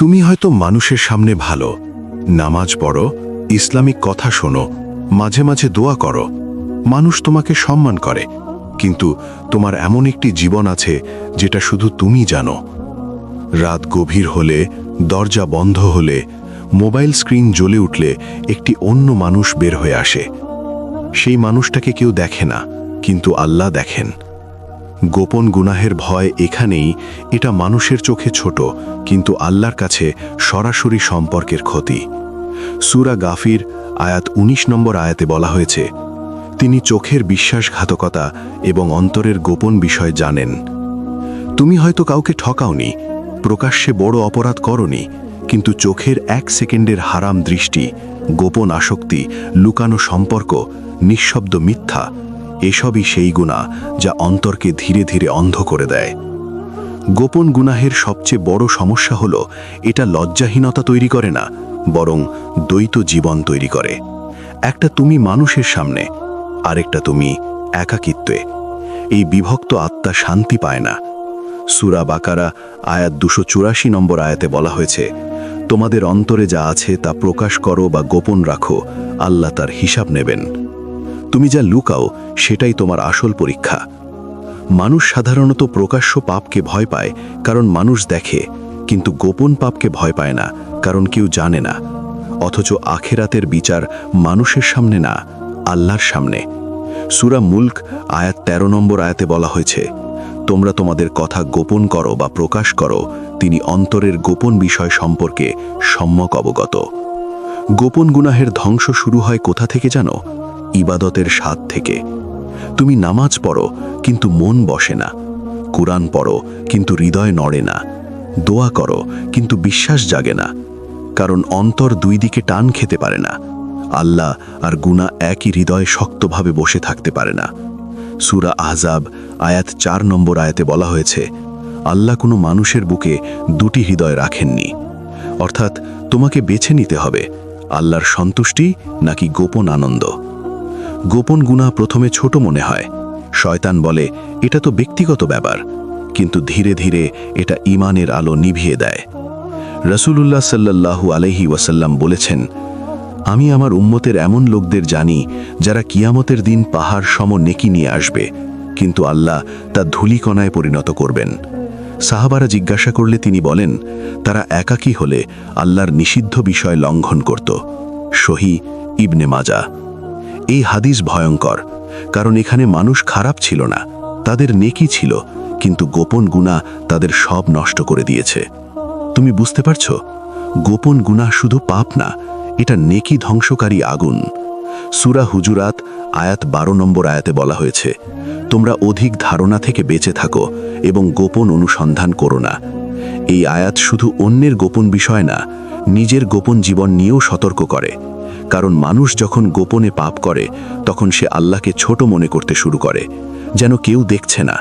তুমি হয়তো মানুষের সামনে ভালো, নামাজ পড়ো, ইসলামিক কথা শোনো, মাঝে মাঝে দোয়া করো, মানুষ তোমাকে সম্মান করে, কিন্তু তোমার এমন একটি জীবন আছে যেটা শুধু তুমি জানো। রাত গভীর হলে, দরজা বন্ধ হলে, মোবাইল স্ক্রিন জ্বলে উঠলে একটি অন্য মানুষ বের হয়ে আসে। সেই মানুষটাকে কেউ দেখে না, কিন্তু আল্লাহ দেখেন। গোপন গুনাহের ভয় এখানেই, এটা মানুষের চোখে ছোট, কিন্তু আল্লাহর কাছে সরাসরি সম্পর্কের ক্ষতি। সূরা গাফির আয়াত ১৯ নম্বর আয়াতে বলা হয়েছে, তিনি চোখের বিশ্বাসঘাতকতা এবং অন্তরের গোপন বিষয় জানেন। তুমি হয়তো কাউকে ঠকাওনি, প্রকাশ্যে বড় অপরাধ করনি, কিন্তু চোখের ১ সেকেন্ডের হারাম দৃষ্টি, গোপন আসক্তি, লুকানো সম্পর্ক, নিঃশব্দ মিথ্যা, এসবই সেই গুনাহ যা অন্তরকে ধীরে ধীরে অন্ধ করে দেয়। গোপন গুনাহের সবচেয়ে বড় সমস্যা হলো এটা লজ্জাহীনতা তৈরি করে না, বরং দ্বৈত জীবন তৈরি করে। একটা তুমি মানুষের সামনে, আরেকটা তুমি একাকিত্বে। এই বিভক্ত আত্মা শান্তি পায় না। সূরা বাকারা আয়াত ২৮৪ নম্বর আয়াতে বলা হয়েছে, তোমাদের অন্তরে যা আছে তা প্রকাশ করো বা গোপন রাখো, আল্লাহ তার হিসাব নেবেন। তুমি যা লুকাও সেটাই তোমার আসল পরীক্ষা। মানুষ সাধারণত প্রকাশ্য পাপকে ভয় পায়, কারণ মানুষ দেখে, কিন্তু গোপন পাপকে ভয় পায় না, কারণ কেউ জানে না। অথচ আখিরাতের বিচার মানুষের সামনে না, আল্লাহর সামনে। সূরা মুলক আয়াত ১৩ নম্বর আয়াতে বলা হয়েছে, তোমরা তোমাদের কথা গোপন করো বা প্রকাশ করো, তিনি অন্তরের গোপন বিষয় সম্পর্কে সম্যক অবগত। গোপন গুনাহের ধ্বংস শুরু হয় কোথা থেকে জানো? ইবাদতের স্বাদ থেকে। তুমি নামাজ পড়ো কিন্তু মন বসে না, কুরআন পড়ো কিন্তু হৃদয় নড়ে না, দোয়া করো কিন্তু বিশ্বাস জাগে না, কারণ অন্তর দুই দিকে টান খেতে পারে না। আল্লাহ আর গুনাহ একই হৃদয়ে শক্তভাবে বসে থাকতে পারে না। সূরা আহজাব আয়াত ৪ নম্বর আয়াতে বলা হয়েছে, আল্লাহ কোনো মানুষের বুকে দুটি হৃদয় রাখেননি। অর্থাৎ তোমাকে বেছে নিতে হবে, আল্লাহর সন্তুষ্টি নাকি গোপন আনন্দ। গোপন গুনাহ প্রথমে ছোট মনে হয়, শয়তান বলে এটা তো ব্যক্তিগত ব্যাপার, কিন্তু ধীরে ধীরে এটা ঈমানের আলো নিভিয়ে দেয়। রাসূলুল্লাহ সাল্লাল্লাহু আলাইহি ওয়াসাল্লাম বলেছেন, আমি আমার উম্মতের এমন লোকদের জানি যারা কিয়ামতের দিন পাহাড় সম নেকি নিয়ে আসবে, কিন্তু আল্লাহ তা ধূলিকণায় পরিণত করবেন। সাহাবারা জিজ্ঞাসা করলে তিনি বলেন, তারা একাকী হলে আল্লাহর নিষিদ্ধ বিষয় লঙ্ঘন করত। সহিহ ইবনে মাজাহ। এই হাদিস ভয়ঙ্কর, কারণ এখানে মানুষ খারাপ ছিল না, তাদের নেকি ছিল, কিন্তু গোপন গুনাহ তাদের সব নষ্ট করে দিয়েছে। তুমি বুঝতে পারছো? গোপন গুনাহ শুধু পাপ না, এটা নেকি ধ্বংসকারী আগুন। সূরা হুজুরাত আয়াত ১২ নম্বর আয়াতে বলা হয়েছে, তোমরা অধিক ধারণা থেকে বেঁচে থাকো এবং গোপন অনুসন্ধান করো না। এই আয়াত শুধু অন্যের গোপন বিষয় না, নিজের গোপন জীবন নিয়েও সতর্ক করে। কারণ মানুষ যখন গোপনে পাপ করে, তখন সে আল্লাহকে ছোট মনে করতে শুরু করে, যেন কেউ দেখছে না।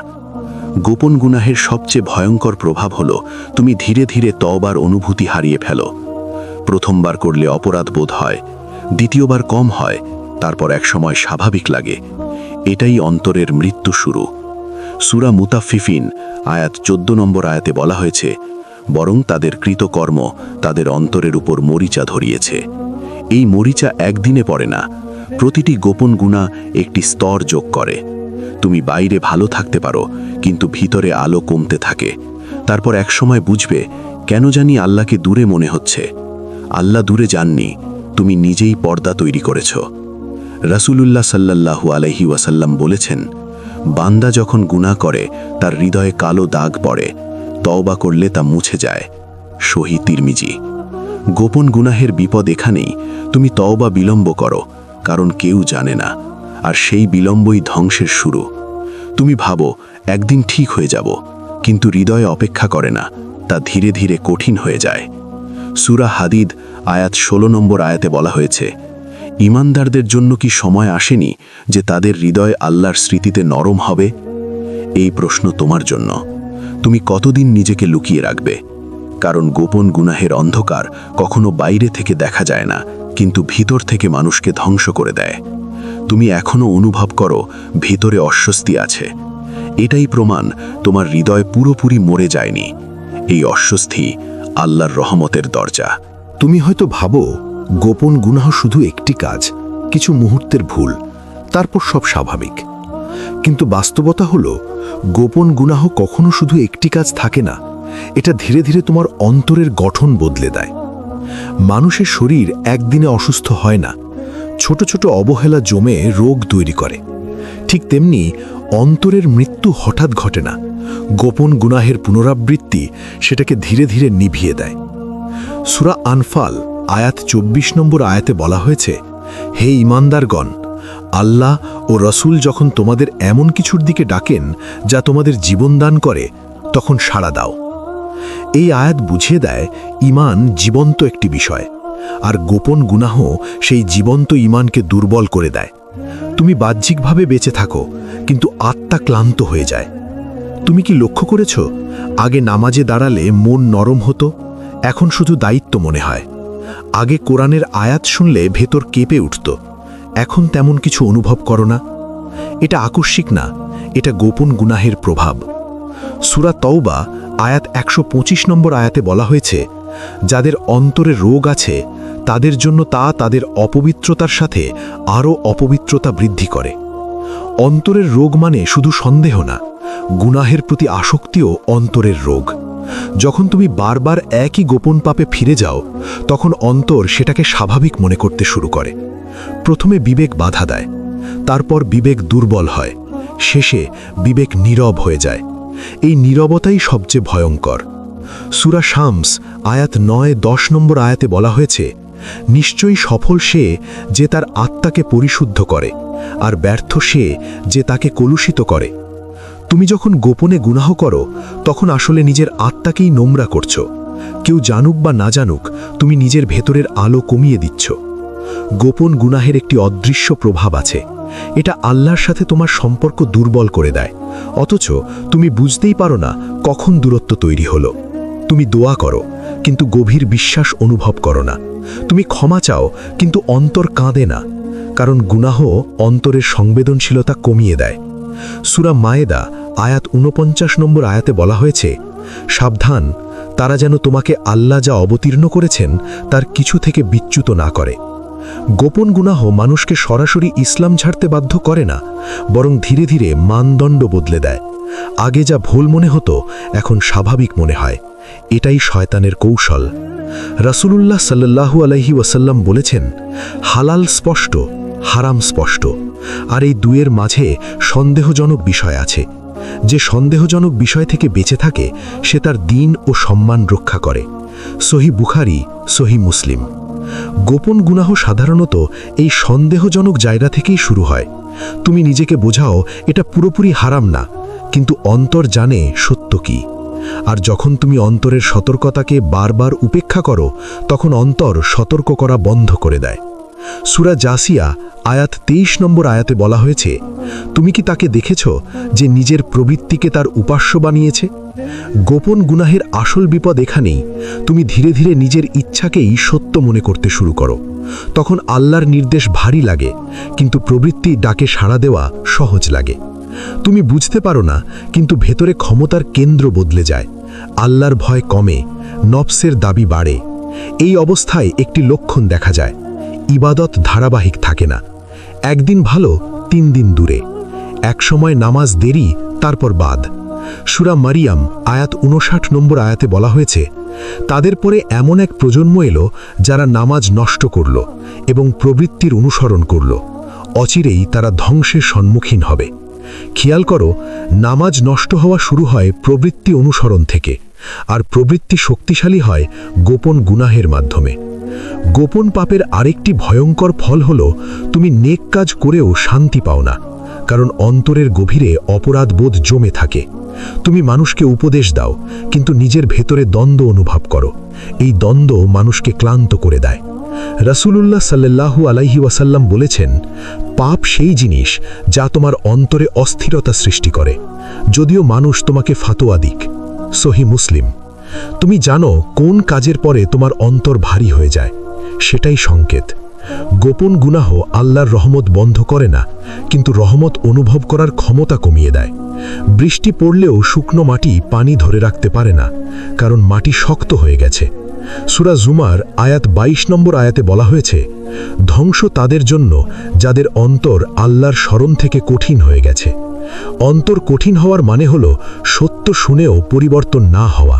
গোপন গুনাহের সবচেয়ে ভয়ঙ্কর প্রভাব হলো তুমি ধীরে ধীরে তওবার অনুভূতি হারিয়ে ফেলো। প্রথমবার করলে অপরাধ বোধ হয়, দ্বিতীয়বার কম হয়, তারপর একসময় স্বাভাবিক লাগে। এটাই অন্তরের মৃত্যু শুরু। সূরা মুতাফফিফিন আয়াত ১৪ নম্বর আয়াতে বলা হয়েছে, বরং তাদের কৃতকর্ম তাদের অন্তরের উপর মরিচা ধরিয়েছে। এই মরিচা একদিনে পড়ে না, প্রতিটি গোপন গুনাহ একটি স্তর যোগ করে। তুমি বাইরে ভালো থাকতে পারো, কিন্তু ভিতরে আলো কমতে থাকে। তারপর একসময় বুঝবে, কেন জানি আল্লাহকে দূরে মনে হচ্ছে। আল্লাহ দূরে যাননি, তুমি নিজেই পর্দা তৈরি করেছ। রাসূলুল্লাহ সাল্লাল্লাহু আলাইহি ওয়াসাল্লাম বলেছেন, বান্দা যখন গুনাহ করে তার হৃদয়ে কালো দাগ পড়ে, তওবা করলে তা মুছে যায়। সহিহ তিরমিজি। গোপন গুনাহের বিপদ এখানেই, তুমি তওবা বিলম্ব করো, কারণ কেউ জানে না, আর সেই বিলম্বই ধ্বংসের শুরু। তুমি ভাবো একদিন ঠিক হয়ে যাব, কিন্তু হৃদয়ে অপেক্ষা করে না, তা ধীরে ধীরে কঠিন হয়ে যায়। সূরা হাদিদ আয়াত ১৬ নম্বর আয়াতে বলা হয়েছে, ঈমানদারদের জন্য কি সময় আসেনি যে তাদের হৃদয় আল্লাহর স্মৃতিতে নরম হবে? এই প্রশ্ন তোমার জন্য। তুমি কতদিন নিজেকে লুকিয়ে রাখবে? কারণ গোপন গুনাহের অন্ধকার কখনো বাইরে থেকে দেখা যায় না, কিন্তু ভিতর থেকে মানুষকে ধ্বংস করে দেয়। তুমি এখনো অনুভব করো ভিতরে অস্বস্তি আছে, এটাই প্রমাণ তোমার হৃদয় পুরোপুরি মরে যায়নি। এই অস্বস্তি আল্লাহর রহমতের দরজা। তুমি হয়তো ভাবো গোপন গুনাহ শুধু একটি কাজ, কিছু মুহূর্তের ভুল, তারপর সব স্বাভাবিক। কিন্তু বাস্তবতা হলো গোপন গুনাহ কখনো শুধু একটি কাজ থাকে না, এটা ধীরে ধীরে তোমার অন্তরের গঠন বদলে দেয়। মানুষের শরীর একদিনে অসুস্থ হয় না, ছোট ছোট অবহেলা জমে রোগ তৈরি করে। ঠিক তেমনি অন্তরের মৃত্যু হঠাৎ ঘটে না, গোপন গুনাহের পুনরাবৃত্তি সেটাকে ধীরে ধীরে নিভিয়ে দেয়। সূরা আনফাল আয়াত ২৪ নম্বর আয়াতে বলা হয়েছে, হে ঈমানদারগণ, আল্লাহ ও রসুল যখন তোমাদের এমন কিছুর দিকে ডাকেন যা তোমাদের জীবন দান করে, তখন সাড়া দাও। এই আয়াত বুঝিয়ে দেয় ঈমান জীবন্ত একটি বিষয়, আর গোপন গুনাহ সেই জীবন্ত ঈমানকে দুর্বল করে দেয়। তুমি বাহ্যিকভাবে বেঁচে থাকো, কিন্তু আত্মা ক্লান্ত হয়ে যায়। তুমি কি লক্ষ্য করেছ, আগে নামাজে দাঁড়ালে মন নরম হতো, এখন শুধু দায়িত্ব মনে হয়। আগে কোরআনের আয়াত শুনলে ভেতর কেঁপে উঠত, এখন তেমন কিছু অনুভব করো না। এটা আকস্মিক না, এটা গোপন গুনাহের প্রভাব। সূরা তওবা আয়াত ১২৫ নম্বর আয়াতে বলা হয়েছে, যাদের অন্তরে রোগ আছে তাদের জন্য তা তাদের অপবিত্রতার সাথে আরও অপবিত্রতা বৃদ্ধি করে। অন্তরের রোগ মানে শুধু সন্দেহ না, গুনাহের প্রতি আসক্তিও অন্তরের রোগ। যখন তুমি বারবার একই গোপন পাপে ফিরে যাও, তখন অন্তর সেটাকে স্বাভাবিক মনে করতে শুরু করে। প্রথমে বিবেক বাধা দেয়, তারপর বিবেক দুর্বল হয়, শেষে বিবেক নীরব হয়ে যায়। এই নীরবতাই সবচেয়ে ভয়ঙ্কর। সূরা শামস আয়াত ৯-১০ নম্বর আয়াতে বলা হয়েছে, নিশ্চয়ই সফল সে যে তার আত্মাকে পরিশুদ্ধ করে, আর ব্যর্থ সে যে তাকে কলুষিত করে। তুমি যখন গোপনে গুনাহ করো, তখন আসলে নিজের আত্মাকেই নোংরা করছো। কেউ জানুক বা না জানুক, তুমি নিজের ভেতরের আলো কমিয়ে দিচ্ছ। গোপন গুনাহের একটি অদৃশ্য প্রভাব আছে, এটা আল্লাহর সাথে তোমার সম্পর্ক দুর্বল করে দেয়, অথচ তুমি বুঝতেই পারো না কখন দূরত্ব তৈরি হলো। তুমি দোয়া করো, কিন্তু গভীর বিশ্বাস অনুভব করো না। তুমি ক্ষমা চাও, কিন্তু অন্তর কাঁদে না, কারণ গুনাহ অন্তরের সংবেদনশীলতা কমিয়ে দেয়। সূরা মায়েদা আয়াত ৪৯ নম্বর আয়াতে বলা হয়েছে, সাবধান, তারা যেন তোমাকে আল্লাহ যা অবতীর্ণ করেছেন তার কিছু থেকে বিচ্যুত না করে। গোপন গুনাহ মানুষকে সরাসরি ইসলাম ছাড়তে বাধ্য করে না, বরং ধীরে ধীরে মানদণ্ড বদলে দেয়। আগে যা ভুল মনে হতো এখন স্বাভাবিক মনে হয়। এটাই শয়তানের কৌশল। রাসূলুল্লাহ সাল্লাল্লাহু আলাইহি ওয়াসাল্লাম বলেছেন, হালাল স্পষ্ট, হারাম স্পষ্ট, আর এই দুয়ের মাঝে সন্দেহজনক বিষয় আছে। যে সন্দেহজনক বিষয় থেকে বেঁচে থাকে সে তার দ্বীন ও সম্মান রক্ষা করে। সহিহ বুখারী, সহিহ মুসলিম। গোপন গুনাহ সাধারণত এই সন্দেহজনক জায়গা থেকেই শুরু হয়। তুমি নিজেকে বোঝাও এটা পুরোপুরি হারাম না, কিন্তু অন্তর জানে সত্য কি। আর যখন তুমি অন্তরের সতর্কতাকে বারবার উপেক্ষা করো, তখন অন্তর সতর্ক করা বন্ধ করে দেয়। সূরা জাসিয়া আয়াত ২৩ নম্বর আয়াতে বলা হয়েছে, তুমি কি তাকে দেখেছ যে নিজের প্রবৃত্তিকে তার উপাস্য বানিয়েছে? গোপন গুনাহের আসল বিপদ এখানেই, তুমি ধীরে ধীরে নিজের ইচ্ছাকেই সত্য মনে করতে শুরু করো। তখন আল্লাহর নির্দেশ ভারী লাগে, কিন্তু প্রবৃত্তি ডাকে সাড়া দেওয়া সহজ লাগে। তুমি বুঝতে পারো না, কিন্তু ভেতরে ক্ষমতার কেন্দ্র বদলে যায়। আল্লাহর ভয় কমে, নফসের দাবি বাড়ে। এই অবস্থায় একটি লক্ষণ দেখা যায়, ইবাদত ধারাবাহিক থাকে না। একদিন ভালো, ৩ দিন দূরে। একসময় নামাজ দেরি, তারপর বাদ। সূরা মারিয়াম আয়াত ৫৯ নম্বর আয়াতে বলা হয়েছে, তাদের পরে এমন এক প্রজন্ম এলো যারা নামাজ নষ্ট করল এবং প্রবৃত্তির অনুসরণ করল। অচিরেই তারা ধ্বংসের সম্মুখীন হবে। খেয়াল করো, নামাজ নষ্ট হওয়া শুরু হয় প্রবৃত্তি অনুসরণ থেকে, আর প্রবৃত্তি শক্তিশালী হয় গোপন গুনাহের মাধ্যমে। গোপন পাপের আরেকটি ভয়ঙ্কর ফল হলো, তুমি নেক কাজ করেও শান্তি পাও না, কারণ অন্তরের গভীরে অপরাধবোধ জমে থাকে। তুমি মানুষকে উপদেশ দাও, কিন্তু নিজের ভেতরে দ্বন্দ্ব অনুভব করো। এই দ্বন্দ্ব মানুষকে ক্লান্ত করে দেয়। রাসূলুল্লাহ সাল্লাল্লাহু আলাইহি ওয়াসাল্লাম বলেছেন, পাপ সেই জিনিস যা তোমার অন্তরে অস্থিরতা সৃষ্টি করে, যদিও মানুষ তোমাকে ফাতোয়া দিক। সহিহ মুসলিম। তুমি জানো কোন কাজের পরে তোমার অন্তর ভারী হয়ে যায়, সেটাই সংকেত। গোপন গুনাহ আল্লাহর রহমত বন্ধ করে না, কিন্তু রহমত অনুভব করার ক্ষমতা কমিয়ে দেয়। বৃষ্টি পড়লেও শুকনো মাটি পানি ধরে রাখতে পারে না, কারণ মাটি শক্ত হয়ে গেছে। সূরা জুমার আয়াত 22 নম্বর আয়াতে বলা হয়েছে, ধ্বংস তাদের জন্য যাদের অন্তর আল্লাহর স্মরণ থেকে কঠিন হয়ে গেছে। অন্তর কঠিন হওয়ার মানে হল সত্য শুনেও পরিবর্তন না হওয়া।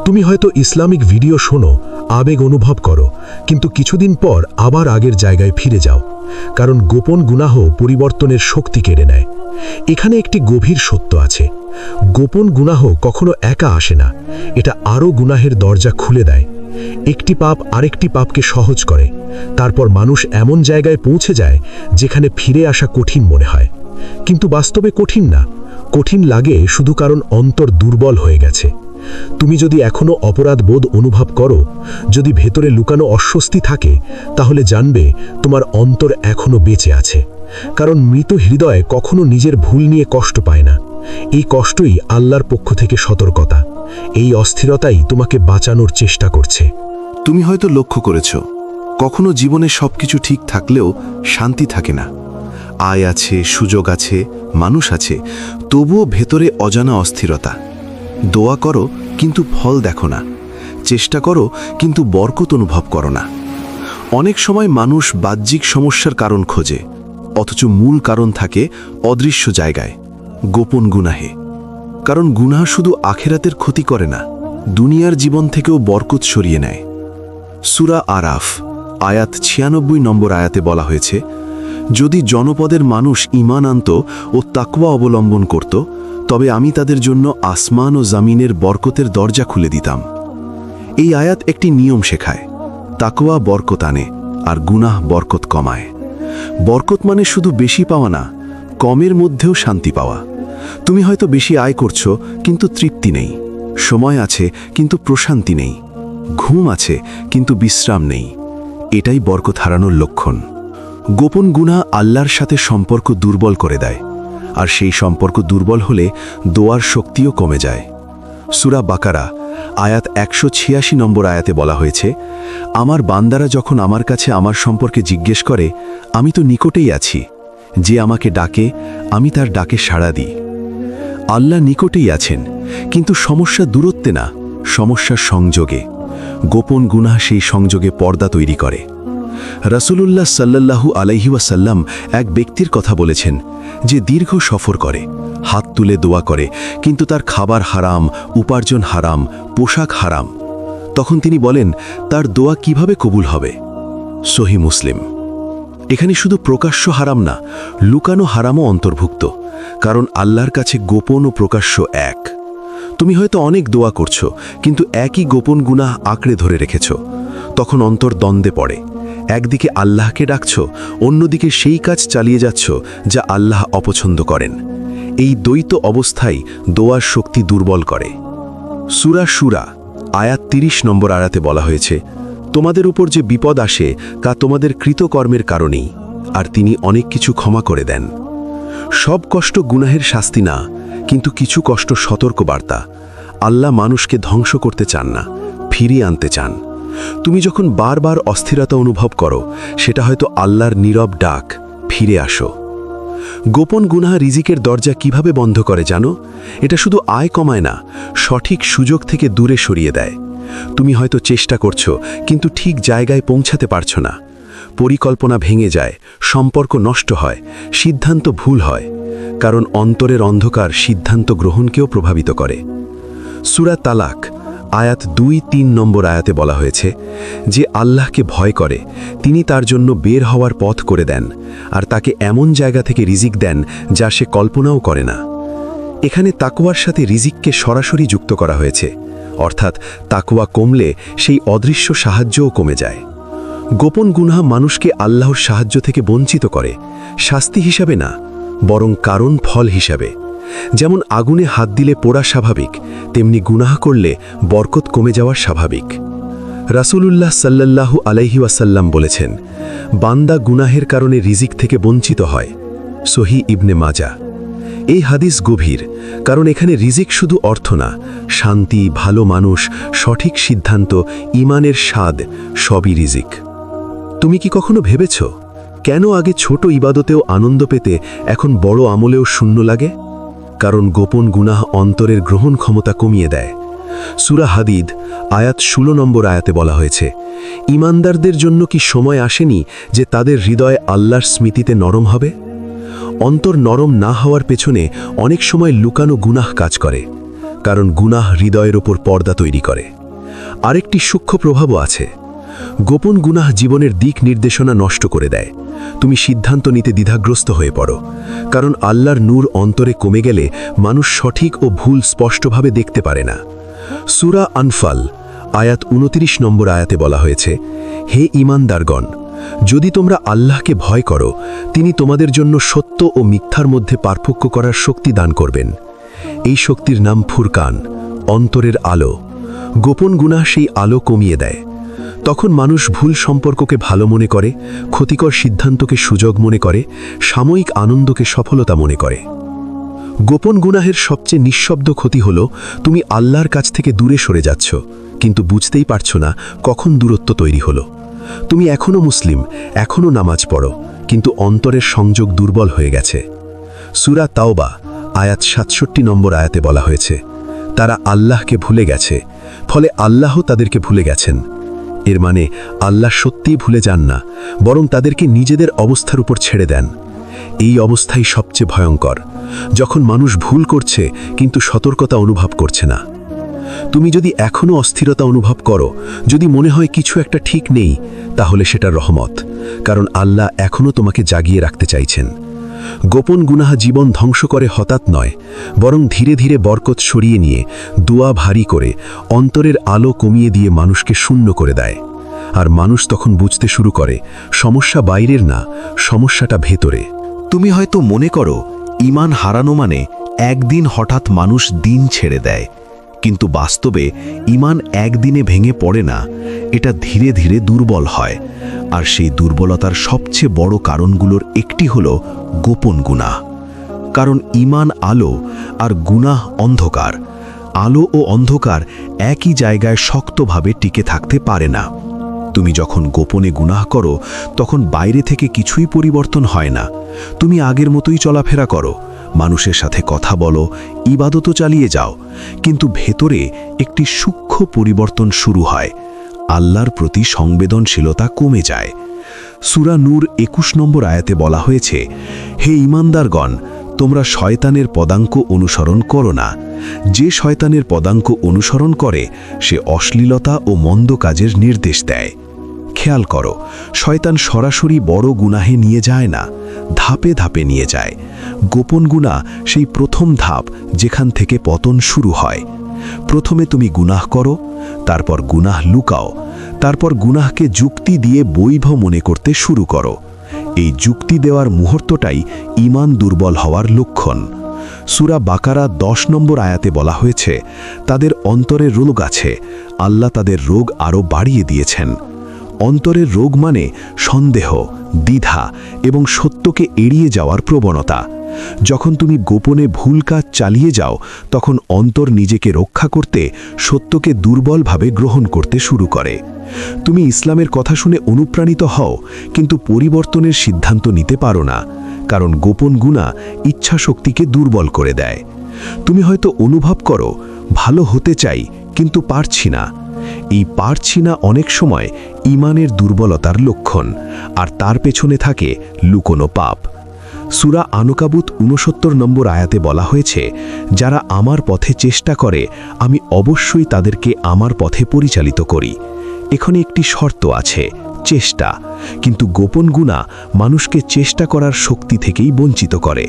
তুমি হয়তো ইসলামিক ভিডিও শোনো, আবেগ অনুভব করো, কিন্তু কিছুদিন পর আবার আগের জায়গায় ফিরে যাও, কারণ গোপন গুনাহ পরিবর্তনের শক্তি কেড়ে নেয়। এখানে একটি গভীর সত্য আছে, গোপন গুনাহ কখনো একা আসে না, এটা আরও গুনাহের দরজা খুলে দেয়। একটি পাপ আরেকটি পাপকে সহজ করে, তারপর মানুষ এমন জায়গায় পৌঁছে যায় যেখানে ফিরে আসা কঠিন মনে হয়। কিন্তু বাস্তবে কঠিন না, কঠিন লাগে শুধু কারণ অন্তর দুর্বল হয়ে গেছে। তুমি যদি এখনো অপরাধ বোধ অনুভব করো, যদি ভেতরে লুকানো অস্বস্তি থাকে, তাহলে জানবে তোমার অন্তর এখনো বেঁচে আছে। কারণ মৃত হৃদয় কখনো নিজের ভুল নিয়ে কষ্ট পায় না। এই কষ্টই আল্লাহর পক্ষ থেকে সতর্কতা। এই অস্থিরতাই তোমাকে বাঁচানোর চেষ্টা করছে। তুমি হয়তো লক্ষ্য করেছ, কখনো জীবনে সবকিছু ঠিক থাকলেও শান্তি থাকে না। আয় আছে, সুযোগ আছে, মানুষ আছে, তবুও ভেতরে অজানা অস্থিরতা। দোয়া করো কিন্তু ফল দেখো না, চেষ্টা করো কিন্তু বরকত অনুভব করো না। অনেক সময় মানুষ বাহ্যিক সমস্যার কারণ খোঁজে, অথচ মূল কারণ থাকে অদৃশ্য জায়গায়, গোপন গুনাহে। কারণ গুনাহ শুধু আখেরাতের ক্ষতি করে না, দুনিয়ার জীবন থেকেও বরকত সরিয়ে নেয়। সূরা আরাফ আয়াত 96 নম্বর আয়াতে বলা হয়েছে, যদি জনপদের মানুষ ঈমান আনত ও তাকওয়া অবলম্বন করত, তবে আমি তাদের জন্য আসমান ও জামিনের বরকতের দরজা খুলে দিতাম। এই আয়াত একটি নিয়ম শেখায়, তাকওয়া বরকত আনে আর গুনাহ বরকত কমায়। বরকত মানে শুধু বেশি পাওয়া না, কমের মধ্যেও শান্তি পাওয়া। তুমি হয়তো বেশি আয় করছো কিন্তু তৃপ্তি নেই, সময় আছে কিন্তু প্রশান্তি নেই, ঘুম আছে কিন্তু বিশ্রাম নেই। এটাই বরকত হারানোর লক্ষণ। গোপন গুনাহ আল্লাহর সাথে সম্পর্ক দুর্বল করে দেয়, আর সেই সম্পর্ক দুর্বল হলে দোয়ার শক্তিও কমে যায়। সূরা বাকারা আয়াত 186 নম্বর আয়াতে বলা হয়েছে, আমার বান্দারা যখন আমার কাছে আমার সম্পর্কে জিজ্ঞেস করে, আমি তো নিকটেই আছি, যে আমাকে ডাকে আমি তার ডাকে সাড়া দিই। আল্লাহ নিকটেই আছেন, কিন্তু সমস্যা দূরত্বে না, সমস্যা সংযোগে। গোপন গুনাহ সেই সংযোগে পর্দা তৈরি করে। রাসূলুল্লাহ সাল্লাল্লাহু আলাইহি ওয়াসাল্লাম এক ব্যক্তির কথা বলেছেন, যে দীর্ঘ সফর করে, হাত তুলে দোয়া করে, কিন্তু তার খাবার হারাম, উপার্জন হারাম, পোশাক হারাম। তখন তিনি বলেন, তার দোয়া কিভাবে কবুল হবে? সহিহ মুসলিম। এখানে শুধু প্রকাশ্য হারাম না, লুকানো হারামও অন্তর্ভুক্ত, কারণ আল্লাহর কাছে গোপন ও প্রকাশ্য এক। তুমি হয়তো অনেক দোয়া করছো, কিন্তু একই গোপন গুনাহ আঁকড়ে ধরে রেখেছ। তখন অন্তর দ্বন্দ্বে পড়ে, একদিকে আল্লাহকে ডাকছো, অন্যদিকে সেই কাজ চালিয়ে যাচ্ছ যা আল্লাহ অপছন্দ করেন। এই দ্বৈত অবস্থাই দোয়ার শক্তি দুর্বল করে। সূরা শুরা আয়াত 30 নম্বর আয়াতে বলা হয়েছে, তোমাদের উপর যে বিপদ আসে তা তোমাদের কৃতকর্মের কারণেই, আর তিনি অনেক কিছু ক্ষমা করে দেন। সব কষ্ট গুনাহের শাস্তি না, কিন্তু কিছু কষ্ট সতর্ক বার্তা। আল্লাহ মানুষকে ধ্বংস করতে চান না, ফিরিয়ে আনতে চান। তুমি যখন বারবার অস্থিরতা অনুভব করো, সেটা হয়তো আল্লাহর নীরব ডাক, ফিরে আসো। গোপন গুনাহ রিজিকের দরজা কিভাবে বন্ধ করে জানো? এটা শুধু আয় কমায় না, সঠিক সুযোগ থেকে দূরে সরিয়ে দেয়। তুমি হয়তো চেষ্টা করছো, কিন্তু ঠিক জায়গায় পৌঁছাতে পারছো না। পরিকল্পনা ভেঙে যায়, সম্পর্ক নষ্ট হয়, সিদ্ধান্ত ভুল হয়, কারণ অন্তরের অন্ধকার সিদ্ধান্ত গ্রহণকেও প্রভাবিত করে। সূরা তালাক আয়াত 2-3 নম্বর আয়াতে বলা হয়েছে, যে আল্লাহকে ভয় করে তিনি তার জন্য বের হওয়ার পথ করে দেন, আর তাকে এমন জায়গা থেকে রিজিক দেন যা সে কল্পনাও করে না। এখানে তাকওয়ার সাথে রিজিককে সরাসরি যুক্ত করা হয়েছে, অর্থাৎ তাকওয়া কমলে সেই অদৃশ্য সাহায্যও কমে যায়। গোপন গুনাহ মানুষকে আল্লাহর সাহায্য থেকে বঞ্চিত করে, শাস্তি হিসাবে না, বরং কারণ ফল হিসাবে। যেমন আগুনে হাত দিলে পোড়া স্বাভাবিক, তেমনি গুনাহ করলে বরকত কমে যাওয়া স্বাভাবিক। রাসূলুল্লাহ সাল্লাল্লাহু আলাইহি ওয়াসাল্লাম বলেছেন, বান্দা গুনাহের কারণে রিজিক থেকে বঞ্চিত হয়। সহিহ ইবনে মাজাহ। এই হাদিস গভীর, কারণ এখানে রিজিক শুধু অর্থ না, শান্তি, ভালো মানুষ, সঠিক সিদ্ধান্ত, ঈমানের স্বাদ, সবই রিজিক। তুমি কি কখনো ভেবেছ কেন আগে ছোট ইবাদতেও আনন্দ পেতে এখন বড় আমলেও শূন্য লাগে? কারণ গোপন গুনাহ অন্তরের গ্রহণ ক্ষমতা কমিয়ে দেয়। সূরা হাদিদ আয়াত 16 নম্বর আয়াতে বলা হয়েছে, ঈমানদারদের জন্য কি সময় আসেনি যে তাদের হৃদয় আল্লাহর স্মৃতিতে নরম হবে? অন্তর নরম না হওয়ার পেছনে অনেক সময় লুকানো গুনাহ কাজ করে, কারণ গুনাহ হৃদয়ের ওপর পর্দা তৈরি করে। আরেকটি সূক্ষ্ম প্রভাবও আছে। গোপন গুনাহ জীবনের দিক নির্দেশনা নষ্ট করে দেয়। তুমি সিদ্ধান্ত নিতে দ্বিধাগ্রস্ত হয়ে পড়ো, কারণ আল্লাহর নূর অন্তরে কমে গেলে মানুষ সঠিক ও ভুল স্পষ্টভাবে দেখতে পারে না। সূরা আনফাল আয়াত 29 নম্বর আয়াতে বলা হয়েছে, হে ঈমানদারগণ, যদি তোমরা আল্লাহকে ভয় করো, তিনি তোমাদের জন্য সত্য ও মিথ্যার মধ্যে পার্থক্য করার শক্তি দান করবেন। এই শক্তির নাম ফুরকান, অন্তরের আলো। গোপন গুনাহ সেই আলো কমিয়ে দেয়। তখন মানুষ ভুল সম্পর্ককে ভালো মনে করে, ক্ষতিকর সিদ্ধান্তকে সুযোগ মনে করে, সাময়িক আনন্দকে সফলতা মনে করে। গোপন গুনাহের সবচেয়ে নিঃশব্দ ক্ষতি হল তুমি আল্লাহর কাছ থেকে দূরে সরে যাচ্ছ, কিন্তু বুঝতেই পারছো না কখন দূরত্ব তৈরি হলো। তুমি এখনও মুসলিম, এখনও নামাজ পড়ো, কিন্তু অন্তরের সংযোগ দুর্বল হয়ে গেছে। সূরা তাওবা আয়াত 67 নম্বর আয়াতে বলা হয়েছে, তারা আল্লাহকে ভুলে গেছে, ফলে আল্লাহ তাদেরকে ভুলে গেছেন। এর মানে আল্লাহ সত্যিই ভুলে যান না, বরং তাদেরকে নিজেদের অবস্থার উপর ছেড়ে দেন। এই অবস্থাই সবচেয়ে ভয়ঙ্কর, যখন মানুষ ভুল করছে কিন্তু সতর্কতা অনুভব করছে না। তুমি যদি এখনও অস্থিরতা অনুভব করো, যদি মনে হয় কিছু একটা ঠিক নেই, তাহলে সেটা রহমত, কারণ আল্লাহ এখনও তোমাকে জাগিয়ে রাখতে চাইছেন। গোপন গুনাহ জীবন ধ্বংস করে হঠাৎ নয়, বরং ধীরে ধীরে বরকত সরিয়ে নিয়ে, দোয়া ভারী করে, অন্তরের আলো কমিয়ে দিয়ে মানুষকে শূন্য করে দেয়। আর মানুষ তখন বুঝতে শুরু করে সমস্যা বাইরের না, সমস্যাটা ভেতরে। তুমি হয়তো মনে করো ঈমান হারানো মানে একদিন হঠাৎ মানুষ দিন ছেড়ে দেয়, কিন্তু বাস্তবে ঈমান একদিনে ভেঙে পড়ে না, এটা ধীরে ধীরে দুর্বল হয়। আর সেই দুর্বলতার সবচেয়ে বড় কারণগুলোর একটি হলো গোপন গুনাহ। কারণ ঈমান আলো আর গুনাহ অন্ধকার। আলো ও অন্ধকার একই জায়গায় শক্তভাবে টিকে থাকতে পারে না। তুমি যখন গোপনে গুনাহ করো, তখন বাইরে থেকে কিছুই পরিবর্তন হয় না। তুমি আগের মতোই চলাফেরা করো, মানুষের সাথে কথা বলো, ইবাদতও চালিয়ে যাও, কিন্তু ভেতরে একটি সূক্ষ্ম পরিবর্তন শুরু হয়। আল্লাহর প্রতি সংবেদনশীলতা কমে যায়। সূরা নূর 21 নম্বর আয়াতে বলা হয়েছে, হে ঈমানদারগণ, তোমরা শয়তানের পদাঙ্ক অনুসরণ করো না। যে শয়তানের পদাঙ্ক অনুসরণ করে সে অশ্লীলতা ও মন্দ কাজের নির্দেশ দেয়। খেয়াল করো, শয়তান সরাসরি বড় গুনাহে নিয়ে যায় না, ধাপে ধাপে নিয়ে যায়। গোপন গুনাহ সেই প্রথম ধাপ যেখান থেকে পতন শুরু হয়। প্রথমে তুমি গুনাহ করো, তারপর গুনাহ লুকাও, তারপর গুনাহকে যুক্তি দিয়ে বৈধ মনে করতে শুরু করো। এই যুক্তি দেওয়ার মুহূর্তটাই ঈমান দুর্বল হওয়ার লক্ষণ। সূরা বাকারা 10 নম্বর আয়াতে বলা হয়েছে, তাদের অন্তরে রোগ আছে, আল্লাহ তাদের রোগ আরও বাড়িয়ে দিয়েছেন। অন্তরের রোগ মানে সন্দেহ, দ্বিধা এবং সত্যকে এড়িয়ে যাওয়ার প্রবণতা। যখন তুমি গোপনে ভুল কাজ চালিয়ে যাও, তখন অন্তর নিজেকে রক্ষা করতে সত্যকে দুর্বলভাবে গ্রহণ করতে শুরু করে। তুমি ইসলামের কথা শুনে অনুপ্রাণিত হও, কিন্তু পরিবর্তনের সিদ্ধান্ত নিতে পারো না, কারণ গোপন গুনাহ ইচ্ছা শক্তিকে দুর্বল করে দেয়। তুমি হয়তো অনুভব করো ভালো হতে চাই, কিন্তু পারছি না। এই পারছি না অনেক সময় ঈমানের দুর্বলতার লক্ষণ, আর তার পেছনে থাকে লুকোনো পাপ। সূরা আনকাবুত 69 নম্বর আয়াতে বলা হয়েছে, যারা আমার পথে চেষ্টা করে আমি অবশ্যই তাদেরকে আমার পথে পরিচালিত করি। এখানে একটি শর্ত আছে, চেষ্টা। কিন্তু গোপন গুনাহ মানুষকে চেষ্টা করার শক্তি থেকেই বঞ্চিত করে,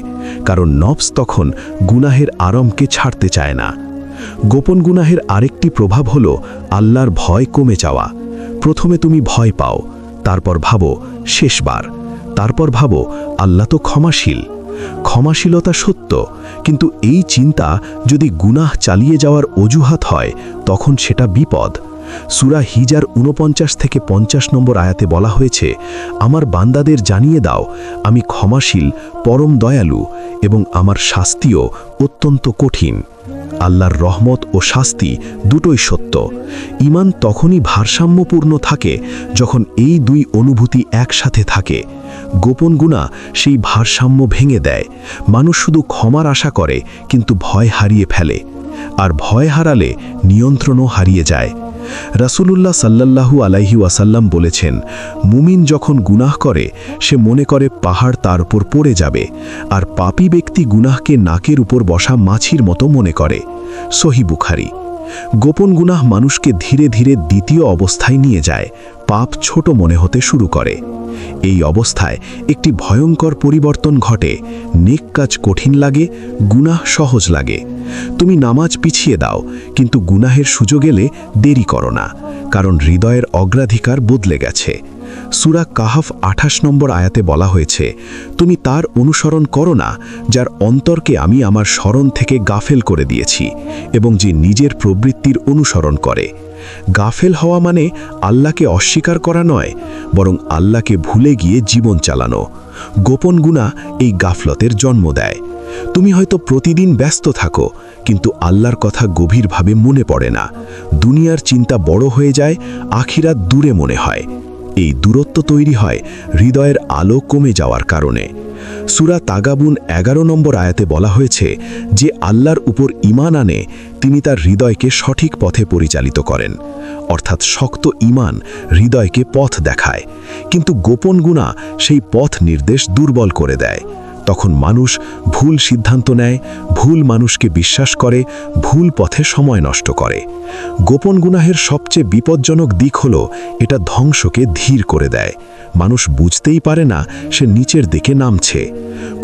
কারণ নফস তখন গুনাহের আরমকে ছাড়তে চায় না। গোপন গুনাহের আরেকটি প্রভাব হলো আল্লাহর ভয় কমে যাওয়া। প্রথমে তুমি ভয় পাও, তারপর ভাবো শেষবার, তারপর ভাবো আল্লাহ তো ক্ষমাশীল। ক্ষমাশীলতা সত্য, কিন্তু এই চিন্তা যদি গুনাহ চালিয়ে যাওয়ার অজুহাত হয়, তখন সেটা বিপদ। সূরা হিজার 49 থেকে 50 নম্বর আয়াতে বলা হয়েছে, আমার বান্দাদের জানিয়ে দাও আমি ক্ষমাশীল, পরম দয়ালু এবং আমার শাস্তিও অত্যন্ত কঠিন। আল্লাহর রহমত ও শাস্তি দুটোই সত্য। ঈমান তখনই ভারসাম্যপূর্ণ থাকে যখন এই দুই অনুভূতি একসাথে থাকে। গোপন গুনাহ সেই ভারসাম্য ভেঙে দেয়। মানুষ শুধু ক্ষমার আশা করে কিন্তু ভয় হারিয়ে ফেলে, আর ভয় হারালে নিয়ন্ত্রণও হারিয়ে যায়। রাসূলুল্লাহ সাল্লাল্লাহু আলাইহি ওয়াসাল্লাম বলেছেন, মুমিন যখন গুনাহ করে সে মনে করে পাহাড় তার উপর পড়ে যাবে, আর পাপী ব্যক্তি গুনাহকে নাকের উপর বসা মাছির মতো মনে করে। সহিহ বুখারী। গোপন গুনাহ মানুষকে ধীরে ধীরে দ্বিতীয় অবস্থায় নিয়ে যায়, পাপ ছোট মনে হতে শুরু করে। এই অবস্থায় একটি ভয়ঙ্কর পরিবর্তন ঘটে। নেক কাজ কঠিন লাগে, গুনাহ সহজ লাগে। তুমি নামাজ পিছিয়ে দাও, কিন্তু গুনাহের সুযোগ এলে দেরি করো না, কারণ হৃদয়ের অগ্রাধিকার বদলে গেছে। সূরা কাহফ 28 নম্বর আয়াতে বলা হয়েছে, তুমি তার অনুসরণ করো না যার অন্তরকে আমি আমার স্মরণ থেকে গাফেল করে দিয়েছি এবং যে নিজের প্রবৃত্তির অনুসরণ করে। গাফেল হওয়া মানে আল্লাহকে অস্বীকার করা নয়, বরং আল্লাহকে ভুলে গিয়ে জীবন চালানো। গোপন গুনাহ এই গাফলতের জন্ম দেয়। তুমি হয়তো প্রতিদিন ব্যস্ত থাকো, কিন্তু আল্লাহর কথা গভীরভাবে মনে পড়ে না। দুনিয়ার চিন্তা বড় হয়ে যায়, আখিরাত দূরে মনে হয়। এই দূরত্ব তৈরি হয় হৃদয়ের আলো কমে যাওয়ার কারণে। সূরা তাগাবুন 11 নম্বর আয়াতে বলা হয়েছে, যে আল্লাহর উপর ঈমান আনে তিনি তার হৃদয়কে সঠিক পথে পরিচালিত করেন। অর্থাৎ শক্ত ঈমান হৃদয়কে পথ দেখায়, কিন্তু গোপন গুনাহ সেই পথ নির্দেশ দুর্বল করে দেয়। তখন মানুষ ভুল সিদ্ধান্ত নেয়, ভুল মানুষকে বিশ্বাস করে, ভুল পথে সময় নষ্ট করে। গোপন গুনাহের সবচেয়ে বিপজ্জনক দিক হলো এটা ধ্বংসকে ধীর করে দেয়। মানুষ বুঝতেই পারে না সে নিচের দিকে নামছে।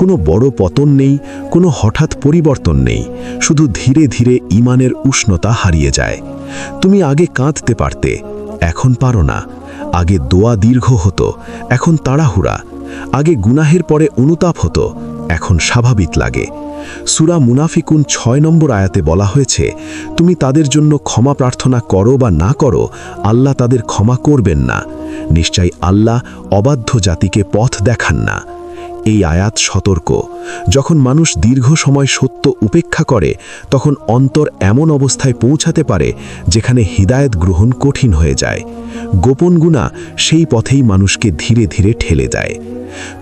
কোনো বড় পতন নেই, কোনো হঠাৎ পরিবর্তন নেই, শুধু ধীরে ধীরে ঈমানের উষ্ণতা হারিয়ে যায়। তুমি আগে কাঁদতে পারতে, এখন পারো না। আগে দোয়া দীর্ঘ হতো, এখন তাড়াহুড়া। আগে গুনাহের পরে অনুতাপ হতো, এখন স্বাভাবিক লাগে। সূরা মুনাফিকুন 6 নম্বর আয়াতে বলা হয়েছে, তুমি তাদের জন্য ক্ষমা প্রার্থনা করো বা না করো, আল্লাহ তাদের ক্ষমা করবেন না। নিশ্চয়ই আল্লাহ অবাধ্য জাতিকে পথ দেখান না। এই আয়াত সতর্ক। যখন মানুষ দীর্ঘ সময় সত্য উপেক্ষা করে, তখন অন্তর এমন অবস্থায় পৌঁছাতে পারে যেখানে হিদায়াত গ্রহণ কঠিন হয়ে যায়। গোপন গুনাহ সেই পথেই মানুষকে ধীরে ধীরে ঠেলে দেয়।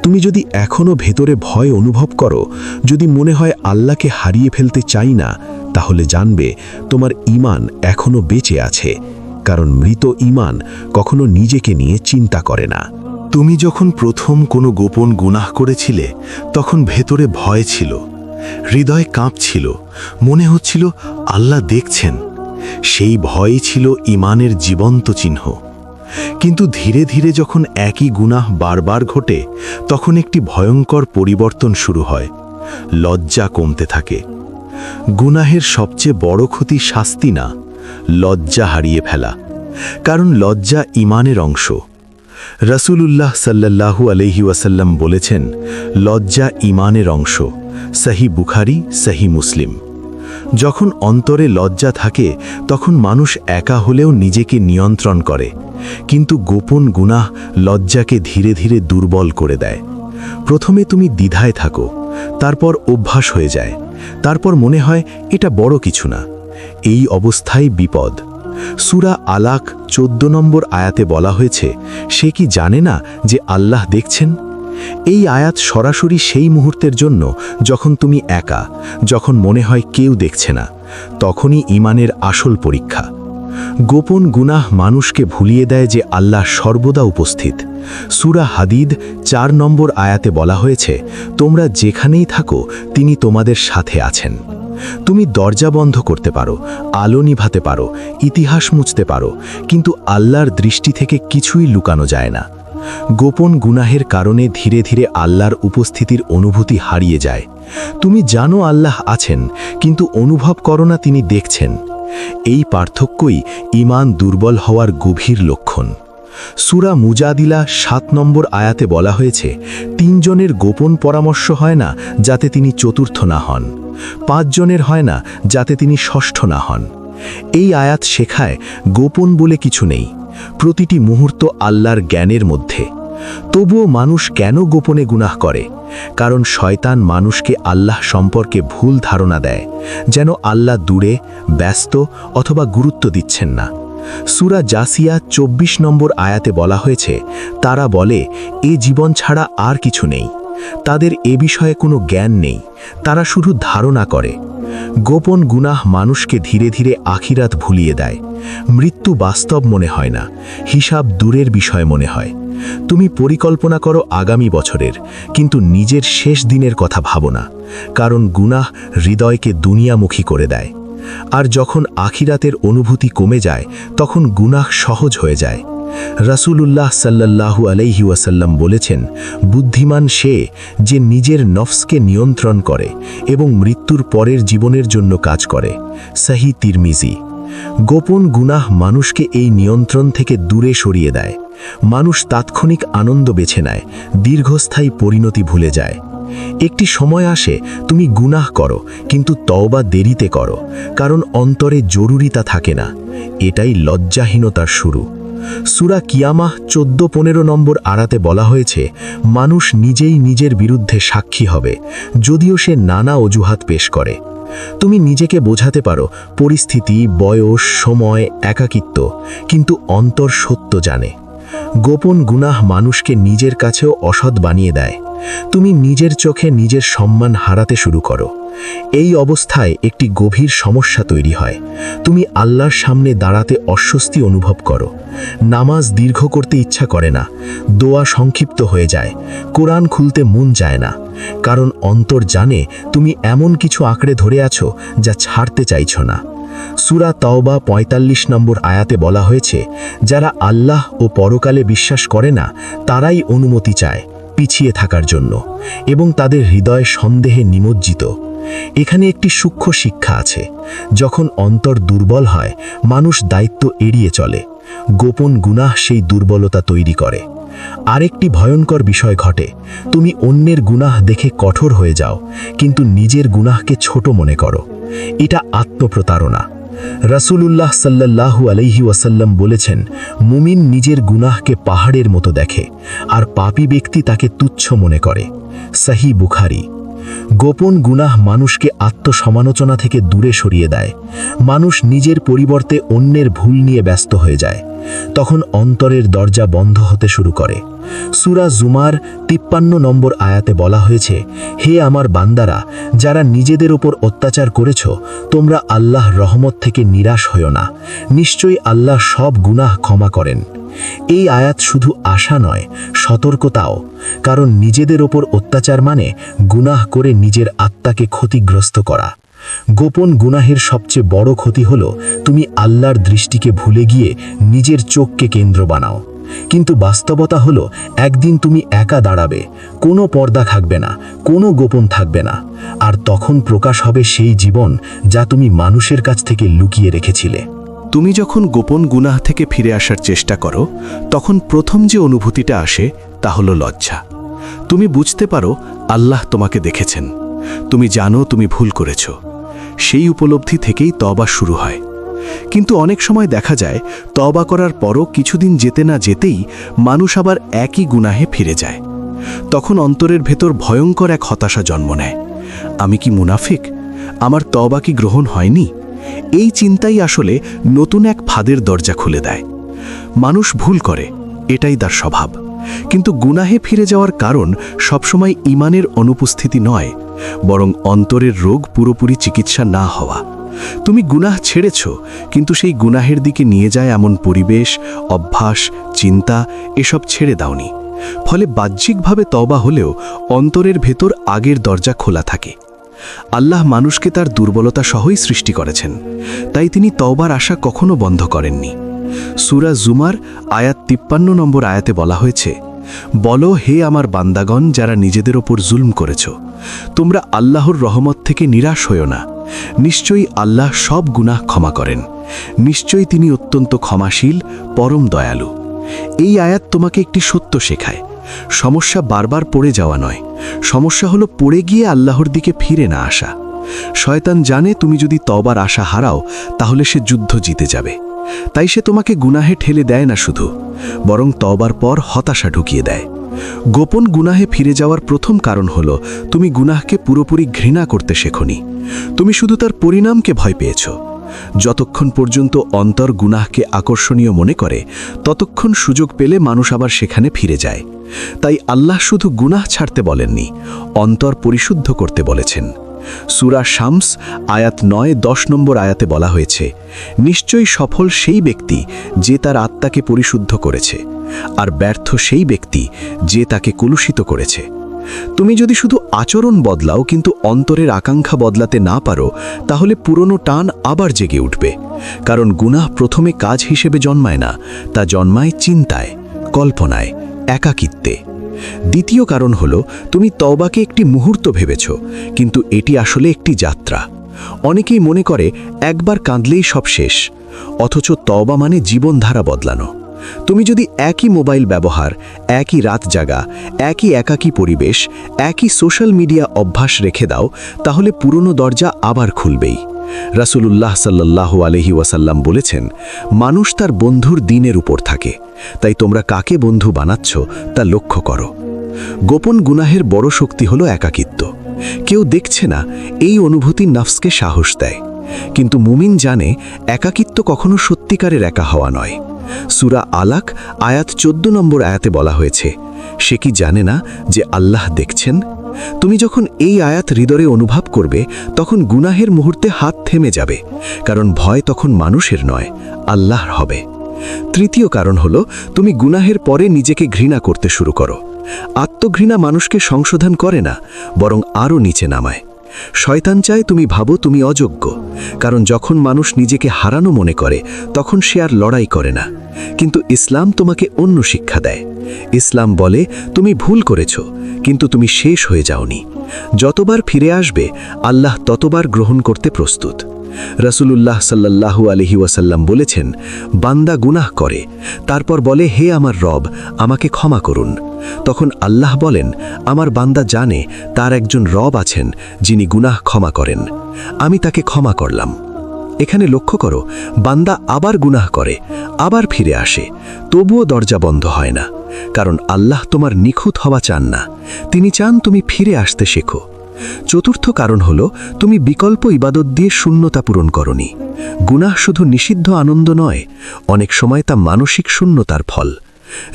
তুমি যদি এখনো ভেতরে ভয় অনুভব করো, যদি মনে হয় আল্লাহকে হারিয়ে ফেলতে চাই না, তাহলে জানবে তোমার ঈমান এখনো বেঁচে আছে, কারণ মৃত ঈমান কখনো নিজেকে নিয়ে চিন্তা করে না। তুমি যখন প্রথম কোনো গোপন গুনাহ করেছিলে, তখন ভেতরে ভয় ছিল, হৃদয় কাঁপছিল, মনে হচ্ছিল আল্লাহ দেখছেন। সেই ভয়ই ছিল ঈমানের জীবন্ত চিহ্ন। কিন্তু ধীরে ধীরে যখন একই গুনাহ বারবার ঘটে, তখন একটি ভয়ঙ্কর পরিবর্তন শুরু হয়। লজ্জা কমতে থাকে। গুনাহের সবচেয়ে বড় ক্ষতি শাস্তি না, লজ্জা হারিয়ে ফেলা, কারণ লজ্জা ঈমানের অংশ। রাসূলুল্লাহ সাল্লাল্লাহু আলাইহি ওয়াসাল্লাম বলেছেন, লজ্জা ঈমানের অংশ। সহিহ বুখারী, সহিহ মুসলিম। যখন অন্তরে লজ্জা থাকে, তখন মানুষ একা হলেও নিজেকে নিয়ন্ত্রণ করে, কিন্তু গোপন গুনাহ লজ্জাকে ধীরে ধীরে দুর্বল করে দেয়। প্রথমে তুমি দ্বিধায় থাকো, তারপর অভ্যাস হয়ে যায়, তারপর মনে হয় এটা বড় কিছু না। এই অবস্থায় বিপদ। সূরা আলাক 14 নম্বর আয়াতে বলা হয়েছে, সে কি জানে না যে আল্লাহ দেখছেন? এই আয়াত সরাসরি সেই মুহূর্তের জন্য যখন তুমি একা, যখন মনে হয় কেউ দেখছে না, তখনই ঈমানের আসল পরীক্ষা। গোপন গুনাহ মানুষকে ভুলিয়ে দেয় যে আল্লাহ সর্বদা উপস্থিত। সূরা হাদিদ 4 নম্বর আয়াতে বলা হয়েছে, তোমরা যেখানেই থাকো তিনি তোমাদের সাথে আছেন। তুমি দরজা বন্ধ করতে পারো, আলো নিভাতে পারো, ইতিহাস মুছতে পারো, কিন্তু আল্লাহর দৃষ্টি থেকে কিছুই লুকানো যায় না। গোপন গুনাহের কারণে ধীরে ধীরে আল্লাহর উপস্থিতির অনুভূতি হারিয়ে যায়। তুমি জানো আল্লাহ আছেন, কিন্তু অনুভব করো না তিনি দেখছেন। এই পার্থক্যই ঈমান দুর্বল হওয়ার গভীর লক্ষণ। সূরা মুজাদিলা 7 নম্বর আয়াতে বলা হয়েছে, 3 জনের গোপন পরামর্শ হয় না যাতে তিনি চতুর্থ না হন, 5 জনের হয় না যাতে তিনি ষষ্ঠ না হন। এই আয়াত শেখায় গোপন বলে কিছু নেই, প্রতিটি মুহূর্ত আল্লাহর জ্ঞানের মধ্যে। তবুও মানুষ কেন গোপনে গুনাহ করে? কারণ শয়তান মানুষকে আল্লাহ সম্পর্কে ভুল ধারণা দেয়, যেন আল্লাহ দূরে, ব্যস্ত অথবা গুরুত্ব দিচ্ছেন না। সূরা জাসিয়া ২৪ নম্বর আয়াতে বলা হয়েছে, তারা বলে এ জীবন ছাড়া আর কিছু নেই। তাদের এ বিষয়ে কোনো জ্ঞান নেই, তারা শুধু ধারণা করে। গোপন গুনাহ মানুষকে ধীরে ধীরে আখিরাত ভুলিয়ে দেয়। মৃত্যু বাস্তব মনে হয় না, হিসাব দূরের বিষয় মনে হয়। তুমি পরিকল্পনা করো আগামী বছরের, কিন্তু নিজের শেষ দিনের কথা ভাবো না, কারণ গুনাহ হৃদয়কে দুনিয়ামুখী করে দেয়। আর যখন আখিরাতের অনুভূতি কমে যায়, তখন গুনাহ সহজ হয়ে যায়। রাসূলুল্লাহ সাল্লাল্লাহু আলাইহি ওয়াসাল্লাম বলেছেন, বুদ্ধিমান সে যে নিজের নফসকে নিয়ন্ত্রণ করে এবং মৃত্যুর পরের জীবনের জন্য কাজ করে। সহিহ তিরমিজি। গোপন গুনাহ মানুষকে এই নিয়ন্ত্রণ থেকে দূরে সরিয়ে দেয়। মানুষ তাৎক্ষণিক আনন্দ বেছে নেয়, দীর্ঘস্থায়ী পরিণতি ভুলে যায়। একটি সময় আসে তুমি গুনাহ করো, কিন্তু তওবা দেরিতে করো, কারণ অন্তরে জরুরিতা থাকে না। এটাই লজ্জাহীনতার শুরু। সূরা কিয়ামাহ ১৪-১৫ নম্বর আয়াতে বলা হয়েছে, মানুষ নিজেই নিজের বিরুদ্ধে সাক্ষী হবে, যদিও সে নানা অজুহাত পেশ করে। তুমি নিজেকে বোঝাতে পারো পরিস্থিতি, বয়স, সময়, একাকিত্ব, কিন্তু অন্তর সত্য জানে। গোপন গুনাহ মানুষকে নিজের কাছেও অসৎ বানিয়ে দেয়। তুমি নিজের চোখে নিজের সম্মান হারাতে শুরু করো। এই অবস্থায় একটি গভীর সমস্যা তৈরি হয়। তুমি আল্লাহর সামনে দাঁড়াতে অস্বস্তি অনুভব করো। নামাজ দীর্ঘ করতে ইচ্ছা করে না, দোয়া সংক্ষিপ্ত হয়ে যায়, কোরআন খুলতে মন চায় না, কারণ অন্তর জানে তুমি এমন কিছু আঁকড়ে ধরে আছো যা ছাড়তে চাইছো না। সূরা তাওবা ৪৫ নম্বর আয়াতে বলা হয়েছে, যারা আল্লাহ ও পরকালে বিশ্বাস করে না তারাই অনুমতি চায় পিছিয়ে থাকার জন্য, এবং তাদের হৃদয় সন্দেহে নিমজ্জিত। এখানে একটি সূক্ষ্ম শিক্ষা আছে। যখন অন্তর দুর্বল হয়, মানুষ দায়িত্ব এড়িয়ে চলে। গোপন গুনাহ সেই দুর্বলতা তৈরি করে। আরেকটি ভয়ঙ্কর বিষয় ঘটে, তুমি অন্যের গুনাহ দেখে কঠোর হয়ে যাও, কিন্তু নিজের গুনাহকে ছোট মনে করো। এটা আত্মপ্রতারণা। রাসূলুল্লাহ সাল্লাল্লাহু আলাইহি ওয়াসাল্লাম বলেছেন, মুমিন নিজের গুনাহকে পাহাড়ের মতো দেখে, আর পাপী ব্যক্তি তাকে তুচ্ছ মনে করে। সহিহ বুখারী। গোপন গুনাহ মানুষকে আত্মসমালোচনা থেকে দূরে সরিয়ে দেয়। মানুষ নিজের পরিবর্তে অন্যের ভুল নিয়ে ব্যস্ত হয়ে যায়। তখন অন্তরের দরজা বন্ধ হতে শুরু করে। সূরা জুমার ৫৩ নম্বর আয়াতে বলা হয়েছে, হে আমার বান্দারা, যারা নিজেদের ওপর অত্যাচার করেছ, তোমরা আল্লাহর রহমত থেকে নিরাশ হও না। নিশ্চয়ই আল্লাহ সব গুনাহ ক্ষমা করেন। এই আয়াত শুধু আশা নয়, সতর্কতাও। কারণ নিজেদের ওপর অত্যাচার মানে গুনাহ করে নিজের আত্মাকে ক্ষতিগ্রস্ত করা। গোপন গুনাহের সবচেয়ে বড় ক্ষতি হলো তুমি আল্লাহর দৃষ্টিকে ভুলে গিয়ে নিজের চোখকে কেন্দ্র বানাও। কিন্তু বাস্তবতা হলো, একদিন তুমি একা দাঁড়াবে, কোনো পর্দা থাকবে না, কোনো গোপন থাকবে না, আর তখন প্রকাশ হবে সেই জীবন যা তুমি মানুষের কাছ থেকে লুকিয়ে রেখেছিলে। তুমি যখন গোপন গুনাহ থেকে ফিরে আসার চেষ্টা করো, তখন প্রথম যে অনুভূতিটা আসে তা হলো লজ্জা। তুমি বুঝতে পারো আল্লাহ তোমাকে দেখেছেন, তুমি জানো তুমি ভুল করেছ। সেই উপলব্ধি থেকেই তওবা শুরু হয়। কিন্তু অনেক সময় দেখা যায়, তওবা করার পরও কিছুদিন যেতে না যেতেই মানুষ আবার একই গুনাহে ফিরে যায়। তখন অন্তরের ভেতর ভয়ঙ্কর এক হতাশা জন্ম নেয়। আমি কি মুনাফিক? আমার তওবা কি গ্রহণ হয়নি? এই চিন্তাই আসলে নতুন এক ফাঁদের দরজা খুলে দেয়। মানুষ ভুল করে, এটাই তার স্বভাব। কিন্তু গুনাহে ফিরে যাওয়ার কারণ সবসময় ঈমানের অনুপস্থিতি নয়, বরং অন্তরের রোগ পুরোপুরি চিকিৎসা না হওয়া। তুমি গুনাহ ছেড়েছ, কিন্তু সেই গুনাহের দিকে নিয়ে যায় এমন পরিবেশ, অভ্যাস, চিন্তা এসব ছেড়ে দাওনি। ফলে বাহ্যিকভাবে তওবা হলেও অন্তরের ভেতর আগের দরজা খোলা থাকে। আল্লাহ মানুষকে তার দুর্বলতা সহই সৃষ্টি করেছেন, তাই তিনি তওবার আশা কখনো বন্ধ করেননি। সূরা জুমার আয়াত ৫৩ নম্বর আয়াতে বলা হয়েছে, বলো হে আমার বান্দাগণ যারা নিজেদের ওপর জুলম করেছ, তোমরা আল্লাহর রহমত থেকে নিরাশ হও না। নিশ্চয়ই আল্লাহ সব গুনাহ ক্ষমা করেন। নিশ্চয়ই তিনি অত্যন্ত ক্ষমাশীল, পরম দয়ালু। এই আয়াত তোমাকে একটি সত্য শেখায়। সমস্যা বারবার পড়ে যাওয়া নয়, সমস্যা হলো পড়ে গিয়ে আল্লাহর দিকে ফিরে না আসা। শয়তান জানে তুমি যদি তওবার আশা হারাও, তাহলে সে যুদ্ধ জিতে যাবে। তাই সে তোমাকে গুনাহে ঠেলে দেয় না শুধু, বরং তওবার পর হতাশা ঢুকিয়ে দেয়। গোপন গুনাহে ফিরে যাওয়ার প্রথম কারণ হল তুমি গুনাহকে পুরোপুরি ঘৃণা করতে শেখনি। তুমি শুধু তার পরিণামকে ভয় পেয়েছ। যতক্ষণ পর্যন্ত অন্তর গুনাহকে আকর্ষণীয় মনে করে, ততক্ষণ সুযোগ পেলে মানুষ আবার সেখানে ফিরে যায়। তাই আল্লাহ শুধু গুনাহ ছাড়তে বলেননি, অন্তর পরিশুদ্ধ করতে বলেছেন। সূরা শামস আয়াত 9-10 নম্বর আয়াতে বলা হয়েছে, নিশ্চয়ই সফল সেই ব্যক্তি যে তার আত্মাকে পরিশুদ্ধ করেছে, আর ব্যর্থ সেই ব্যক্তি যে তাকে কলুষিত করেছে। তুমি যদি শুধু আচরণ বদলাও কিন্তু অন্তরের আকাঙ্ক্ষা বদলাতে না পারো, তাহলে পুরনো টান আবার জেগে উঠবে। কারণ গুনাহ প্রথমে কাজ হিসেবে জন্মায় না, তা জন্মায় চিন্তায়, কল্পনায়, একাকিত্বে। দ্বিতীয় কারণ হলো তুমি তওবাকে একটি মুহূর্ত ভেবেছ, কিন্তু এটি আসলে একটি যাত্রা। অনেকেই মনে করে একবার কাঁদলেই সব শেষ, অথচ তওবা মানে জীবনধারা বদলানো। তুমি যদি একই মোবাইল ব্যবহার, একই রাত জাগা, একই একাকী পরিবেশ, একই সোশ্যাল মিডিয়া অভ্যাস রেখে দাও, তাহলে পুরনো দরজা আবার খুলবেই। রাসূলুল্লাহ সাল্লাল্লাহু আলাইহি ওয়াসাল্লাম বলেছেন, মানুষ তার বন্ধুর দিনের উপর থাকে, তাই তোমরা কাকে বন্ধু বানাচ্ছ তা লক্ষ্য করো। গোপন গুনাহের বড় শক্তি হলো একাকিত্ব। কেউ দেখছে না, এই অনুভূতি নফসকে সাহস দেয়। কিন্তু মুমিন জানে একাকিত্ব কখনো সত্যিকারের একা হওয়া নয়। সূরা আলাক আয়াত 14 নম্বর আয়াতে বলা হয়েছে, সে কি জানে না যে আল্লাহ দেখছেন? তুমি যখন এই আয়াত হৃদয়ে অনুভব করবে, তখন গুনাহের মুহূর্তে হাত থেমে যাবে, কারণ ভয় তখন মানুষের নয়, আল্লাহর হবে। তৃতীয় কারণ হলো তুমি গুনাহের পরে নিজেকে ঘৃণা করতে শুরু করো। আত্মঘৃণা মানুষকে সংশোধন করে না, বরং আরও নিচে নামায়। শয়তান চায় তুমি ভাবো তুমি অযোগ্য, কারণ যখন মানুষ নিজেকে হারানো মনে করে, তখন সে আর লড়াই করে না। কিন্তু ইসলাম তোমাকে অন্য শিক্ষা দেয়। ইসলাম বলে তুমি ভুল করেছ, কিন্তু তুমি শেষ হয়ে যাওনি। যতবার ফিরে আসবে, আল্লাহ ততবার গ্রহণ করতে প্রস্তুত। রাসূলুল্লাহ সাল্লাল্লাহু আলাইহি ওয়াসাল্লাম বলেছেন, বান্দা গুনাহ করে, তারপর বলে, হে আমার রব, আমাকে ক্ষমা করুন। তখন আল্লাহ বলেন, আমার বান্দা জানে তার একজন রব আছেন যিনি গুনাহ ক্ষমা করেন, আমি তাকে ক্ষমা করলাম। এখানে লক্ষ্য করো, বান্দা আবার গুনাহ করে, আবার ফিরে আসে, তবুও দরজা বন্ধ হয় না, কারণ আল্লাহ তোমার নিখুঁত হওয়া চান না, তিনি চান তুমি ফিরে আসতে শেখো। চতুর্থ কারণ হলো তুমি বিকল্প ইবাদত দিয়ে শূন্যতা পূরণ করনি। গুনাহ শুধু নিষিদ্ধ আনন্দ নয়, অনেক সময় তা মানসিক শূন্যতার ফল।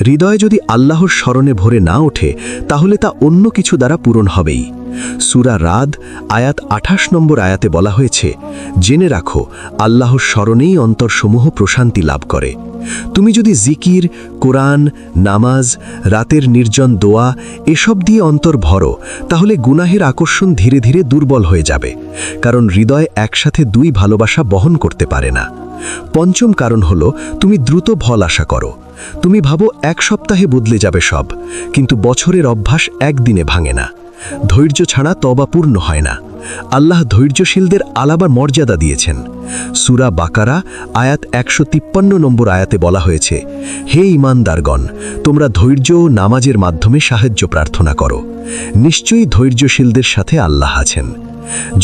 হৃদয় যদি আল্লাহর স্মরণে ভরে না ওঠে, তাহলে তা অন্য কিছু দ্বারা পূরণ হবেই। সূরা রাদ আয়াত 28 নম্বর আয়াতে বলা হয়েছে, জেনে রাখো আল্লাহর স্মরণেই অন্তরসমূহ প্রশান্তি লাভ করে। তুমি যদি জিকির, কোরআন, নামাজ, রাতের নির্জন দোয়া এসব দিয়ে অন্তর ভরো, তাহলে গুনাহের আকর্ষণ ধীরে ধীরে দুর্বল হয়ে যাবে, কারণ হৃদয় একসাথে দুই ভালোবাসা বহন করতে পারে না। পঞ্চম কারণ হলো তুমি দ্রুত ফল আশা করো। তুমি ভাবো এক সপ্তাহে বদলে যাবে সব, কিন্তু বছরের অভ্যাস একদিনে ভাঙে না। ধৈর্য ছাড়া তওবা পূর্ণ হয় না। আল্লাহ ধৈর্যশীলদের আলাদা মর্যাদা দিয়েছেন। সূরা বাকারা আয়াত 153 নম্বর আয়াতে বলা হয়েছে, হে ঈমানদারগণ, তোমরা ধৈর্য ও নামাজের মাধ্যমে সাহায্য প্রার্থনা করো। নিশ্চয়ই ধৈর্যশীলদের সাথে আল্লাহ আছেন।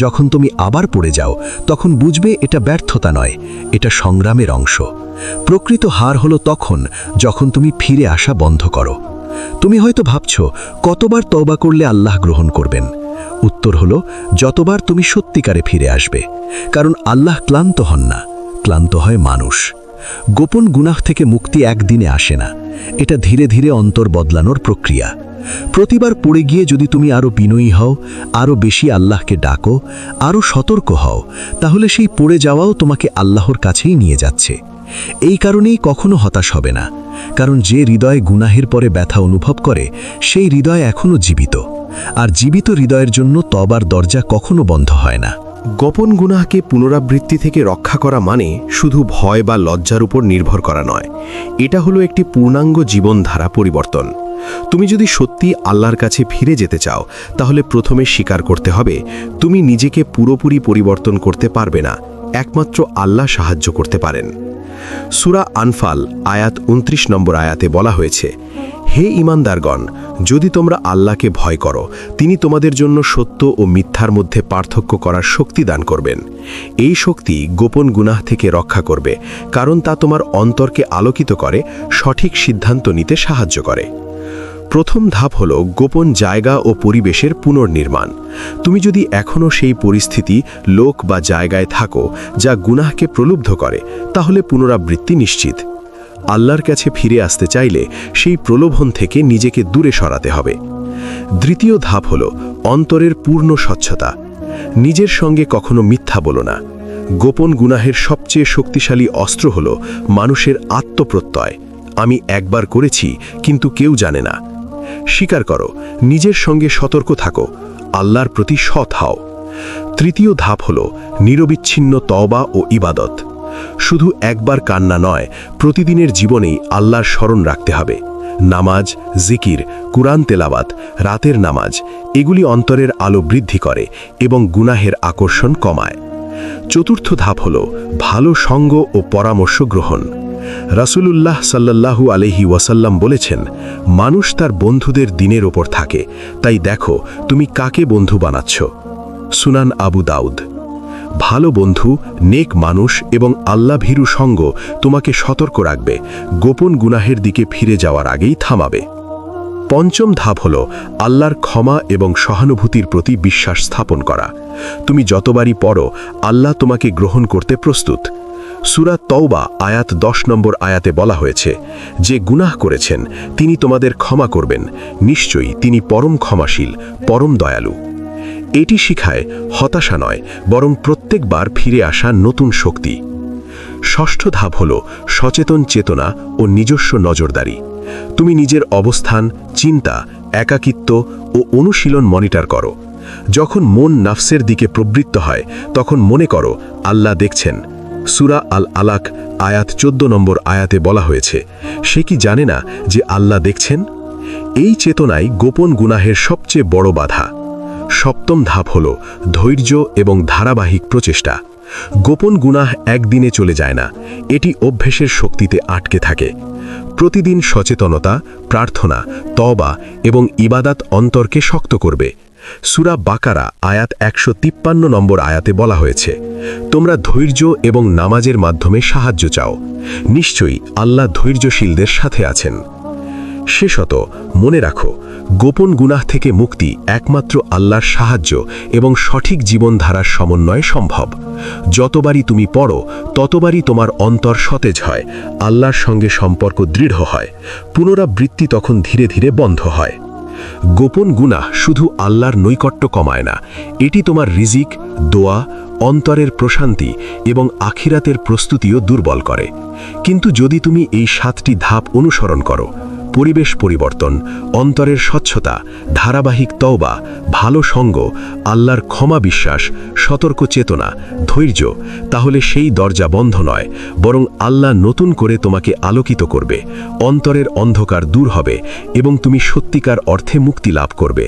যখন তুমি আবার পড়ে যাও, তখন বুঝবে এটা ব্যর্থতা নয়, এটা সংগ্রামের অংশ। প্রকৃত হার হলো তখন যখন তুমি ফিরে আসা বন্ধ করো। তুমি হয়তো ভাবছো কতবার তওবা করলে আল্লাহ গ্রহণ করবেন। উত্তর হলো যতবার তুমি সত্যিকারে ফিরে আসবে, কারণ আল্লাহ ক্লান্ত হন না, ক্লান্ত হয় মানুষ। গোপন গুনাহ থেকে মুক্তি একদিনে আসে না, এটা ধীরে ধীরে অন্তর বদলানোর প্রক্রিয়া। প্রতিবার পড়ে গিয়ে যদি তুমি আরও বিনয়ী হও, আরও বেশি আল্লাহকে ডাকো, আরও সতর্ক হও, তাহলে সেই পড়ে যাওয়াও তোমাকে আল্লাহর কাছেই নিয়ে যাচ্ছে। এই কারণেই কখনো হতাশ হবে না, কারণ যে হৃদয় গুনাহের পরে ব্যথা অনুভব করে, সেই হৃদয় এখনও জীবিত, আর জীবিত হৃদয়ের জন্য তওবার দরজা কখনো বন্ধ হয় না। গোপন গুনাহকে পুনরাবৃত্তি থেকে রক্ষা করা মানে শুধু ভয় বা লজ্জার উপর নির্ভর করা নয়, এটা হলো একটি পূর্ণাঙ্গ জীবনধারা পরিবর্তন। তুমি যদি সত্যি আল্লাহর কাছে ফিরে যেতে চাও, তাহলে প্রথমে স্বীকার করতে হবে তুমি নিজেকে পুরোপুরি পরিবর্তন করতে পারবে না, একমাত্র আল্লাহ সাহায্য করতে পারেন। সূরা আনফাল আয়াত 29 নম্বর আয়াতে বলা হয়েছে, হে ঈমানদারগণ, যদি তোমরা আল্লাহকে ভয় করো, তিনি তোমাদের জন্য সত্য ও মিথ্যার মধ্যে পার্থক্য করার শক্তি দান করবেন। এই শক্তি গোপন গুনাহ থেকে রক্ষা করবে, কারণ তা তোমার অন্তরকে আলোকিত করে, সঠিক সিদ্ধান্ত নিতে সাহায্য করে। প্রথম ধাপ হল গোপন জায়গা ও পরিবেশের পুনর্নির্মাণ। তুমি যদি এখনও সেই পরিস্থিতি, লোক বা জায়গায় থাকো যা গুনাহকে প্রলুব্ধ করে, তাহলে পুনরাবৃত্তি নিশ্চিত। আল্লাহর কাছে ফিরে আসতে চাইলে সেই প্রলোভন থেকে নিজেকে দূরে সরাতে হবে। দ্বিতীয় ধাপ হল অন্তরের পূর্ণ স্বচ্ছতা। নিজের সঙ্গে কখনো মিথ্যা বলো না। গোপন গুনাহের সবচেয়ে শক্তিশালী অস্ত্র হল মানুষের আত্মপ্রত্যয়। আমি একবার করেছি, কিন্তু কেউ জানে না। স্বীকার করো, নিজের সঙ্গে সতর্ক থাকো, আল্লাহর প্রতি সৎ হও। তৃতীয় ধাপ হল নিরবিচ্ছিন্ন তওবা ও ইবাদত। শুধু একবার কান্না নয়, প্রতিদিনের জীবনেই আল্লাহর স্মরণ রাখতে হবে। নামাজ, জিকির, কুরআন তেলাওয়াত, রাতের নামাজ, এগুলি অন্তরের আলো বৃদ্ধি করে এবং গুনাহের আকর্ষণ কমায়। চতুর্থ ধাপ হল ভালো সঙ্গ ও পরামর্শ গ্রহণ। রাসূলুল্লাহ সাল্লাল্লাহু আলাইহি ওয়াসাল্লাম বলেছেন, মানুষ তার বন্ধুদের দিনের ওপর থাকে, তাই দেখো তুমি কাকে বন্ধু বানাচ্ছ। সুনান আবু দাউদ। ভালো বন্ধু, নেক মানুষ এবং আল্লাহভীরু সঙ্গ তোমাকে সতর্ক রাখবে, গোপন গুনাহের দিকে ফিরে যাওয়ার আগেই থামাবে। পঞ্চম ধাপ হল আল্লাহর ক্ষমা এবং সহানুভূতির প্রতি বিশ্বাস স্থাপন করা। তুমি যতবারই পড়ো, আল্লাহ তোমাকে গ্রহণ করতে প্রস্তুত। সূরা তওবা আয়াত 10 নম্বর আয়াতে বলা হয়েছে, যে গুনাহ করেছেন তিনি তোমাদের ক্ষমা করবেন, নিশ্চয়ই তিনি পরম ক্ষমাশীল, পরম দয়ালু। এটি শিখায় হতাশা নয়, বরং প্রত্যেকবার ফিরে আসা নতুন শক্তি। ষষ্ঠ ধাপ হল সচেতন চেতনা ও নিজস্ব নজরদারি। তুমি নিজের অবস্থান, চিন্তা, একাকিত্ব ও অনুশীলন মনিটর করো। যখন মন নাফসের দিকে প্রবৃত্ত হয়, তখন মনে করো আল্লাহ দেখছেন। সূরা আল আলাক আয়াত 14 নম্বর আয়াতে বলা হয়েছে, সে কি জানে না যে আল্লাহ দেখছেন? এই চেতনাই গোপন গুনাহের সবচেয়ে বড় বাধা। সপ্তম ধাপ হল ধৈর্য এবং ধারাবাহিক প্রচেষ্টা। গোপন গুনাহ একদিনে চলে যায় না, এটি অভ্যেসের শক্তিতে আটকে থাকে। প্রতিদিন সচেতনতা, প্রার্থনা, তওবা এবং ইবাদাত অন্তরকে শক্ত করবে। সূরা বাকারা আয়াত 153 নম্বর আয়াতে বলা হয়েছে, তোমরা ধৈর্য এবং নামাজের মাধ্যমে সাহায্য চাও, নিশ্চয়ই আল্লাহ ধৈর্যশীলদের সাথে আছেন। শেষত মনে রাখো, গোপন গুনাহ থেকে মুক্তি একমাত্র আল্লাহর সাহায্য এবং সঠিক জীবনধারার সমন্বয়ে সম্ভব। যতবারই তুমি পড়ো, ততবারই তোমার অন্তর সতেজ হয়, আল্লাহর সঙ্গে সম্পর্ক দৃঢ় হয়, পুনরাবৃত্তি তখন ধীরে ধীরে বন্ধ হয়। গোপন গুনাহ শুধু আল্লাহর নৈকট্য কমায় না, এটি তোমার রিজিক, দোয়া, অন্তরের প্রশান্তি এবং আখিরাতের প্রস্তুতিও দুর্বল করে। কিন্তু যদি তুমি এই 7টি ধাপ অনুসরণ করো, পরিবেশ পরিবর্তন, অন্তরের স্বচ্ছতা, ধারাবাহিক তওবা, ভালো সঙ্গ, আল্লাহর ক্ষমা বিশ্বাস, সতর্ক চেতনা, ধৈর্য, তাহলে সেই দরজা বন্ধ নয়, বরং আল্লাহ নতুন করে তোমাকে আলোকিত করবে, অন্তরের অন্ধকার দূর হবে এবং তুমি সত্যিকার অর্থে মুক্তি লাভ করবে।